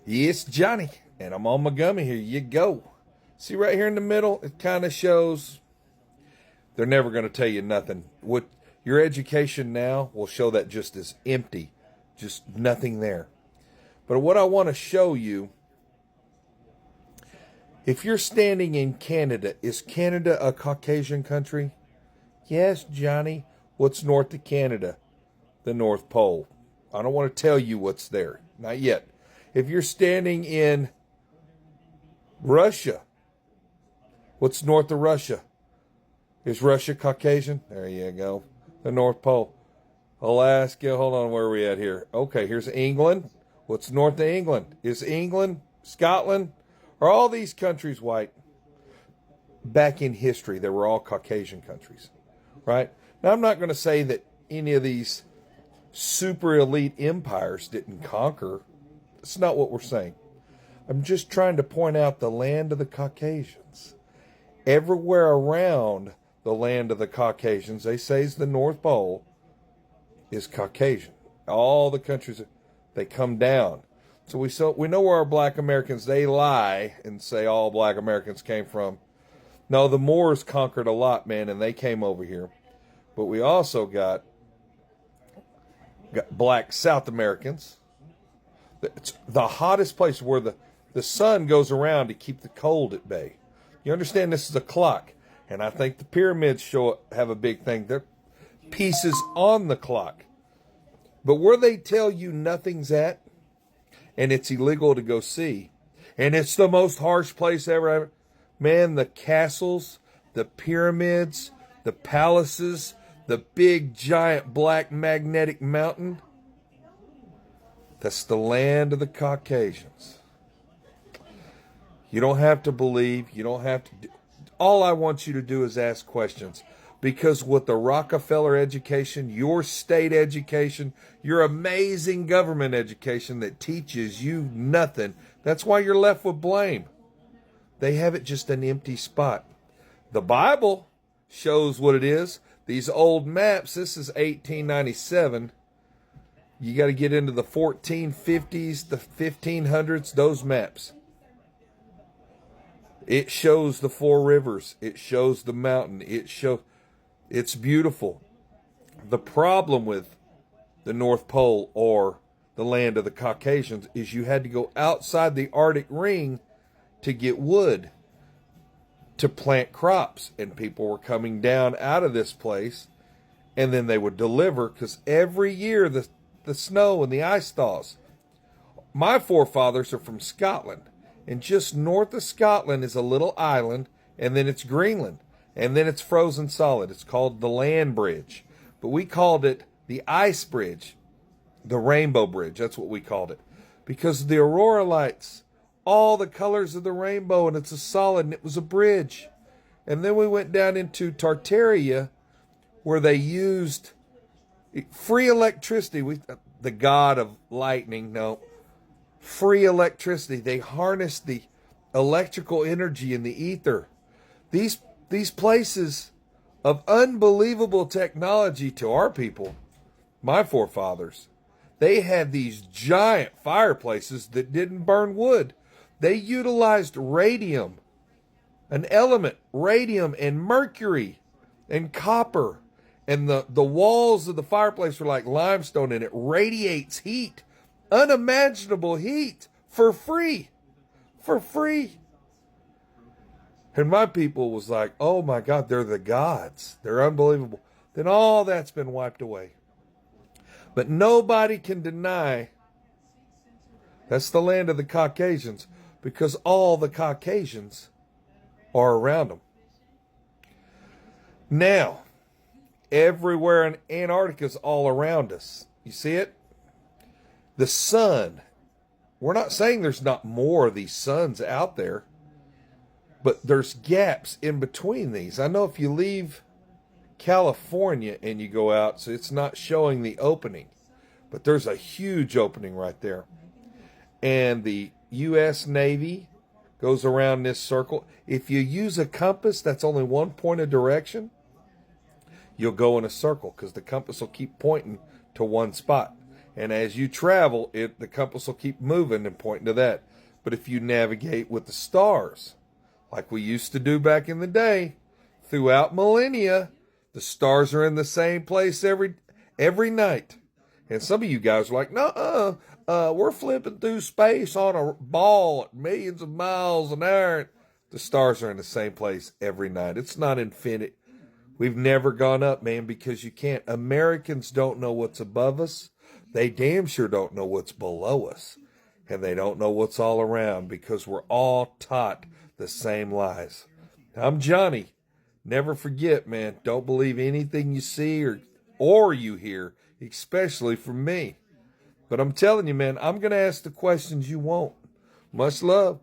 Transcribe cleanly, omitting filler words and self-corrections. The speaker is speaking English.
Yes, Johnny, and I'm on my gummy. Here you go. See right here in the middle, it kind of shows they're never going to tell you nothing. What your education now will show that just as empty, just nothing there. But what I want to show you, if you're standing in Canada, is Canada a Caucasian country? Yes, Johnny. What's north of Canada? The North Pole. I don't want to tell you what's there. Not yet. If you're standing in Russia, what's north of Russia? Is Russia Caucasian? There you go. The North Pole. Alaska, hold on, where are we at here? Okay, here's England. What's north of England? Is England, Scotland, are all these countries white? Back in history, they were all Caucasian countries, right? Now, I'm not going to say that any of these super elite empires didn't conquer. That's not what we're saying. I'm just trying to point out the land of the Caucasians. Everywhere around the land of the Caucasians, they say is the North Pole, is Caucasian. All the countries, they come down. So we know where our black Americans, they lie and say all black Americans came from. No, the Moors conquered a lot, man, and they came over here. But we also got black South Americans. It's the hottest place where the sun goes around to keep the cold at bay. You understand this is a clock. And I think the pyramids have a big thing. They're pieces on the clock. But where they tell you nothing's at, and it's illegal to go see, and it's the most harsh place ever. Man, the castles, the pyramids, the palaces, the big giant black magnetic mountain, that's the land of the Caucasians. You don't have to believe. You don't have to do. All I want you to do is ask questions. Because with the Rockefeller education, your state education, your amazing government education that teaches you nothing, that's why you're left with blame. They have it just an empty spot. The Bible shows what it is. These old maps, this is 1897. You got to get into the 1450s, the 1500s, those maps. It shows the four rivers. It shows the mountain. It's beautiful. The problem with the North Pole or the land of the Caucasians is you had to go outside the Arctic Ring to get wood to plant crops. And people were coming down out of this place, and then they would deliver, because every year the snow and the ice thaws. My forefathers are from Scotland. And just north of Scotland is a little island, and then it's Greenland, and then it's frozen solid. It's called the land bridge, but we called it the ice bridge, the rainbow bridge. That's what we called it, because the aurora lights, all the colors of the rainbow, and it's a solid, and it was a bridge. And then we went down into Tartaria, where they used free electricity. The god of lightning, no. Free electricity. They harnessed the electrical energy in the ether. These places of unbelievable technology to our people, my forefathers, they had these giant fireplaces that didn't burn wood. They utilized radium, an element, radium and mercury and copper. And the walls of the fireplace were like limestone, and it radiates heat. Unimaginable heat for free. And my people was like, oh my God, they're the gods. They're unbelievable. Then all that's been wiped away. But nobody can deny that's the land of the Caucasians, because all the Caucasians are around them. Now, everywhere in Antarctica is all around us. You see it? The sun, we're not saying there's not more of these suns out there, but there's gaps in between these. I know if you leave California and you go out, so it's not showing the opening, but there's a huge opening right there. And the U.S. Navy goes around this circle. If you use a compass, that's only one point of direction, you'll go in a circle, because the compass will keep pointing to one spot. And as you travel, the compass will keep moving and pointing to that. But if you navigate with the stars, like we used to do back in the day, throughout millennia, the stars are in the same place every night. And some of you guys are like, no, we're flipping through space on a ball at millions of miles an hour. The stars are in the same place every night. It's not infinite. We've never gone up, man, because you can't. Americans don't know what's above us. They damn sure don't know what's below us. And they don't know what's all around because we're all taught the same lies. I'm Johnny. Never forget, man, don't believe anything you see or you hear, especially from me. But I'm telling you, man, I'm going to ask the questions you want. Much love.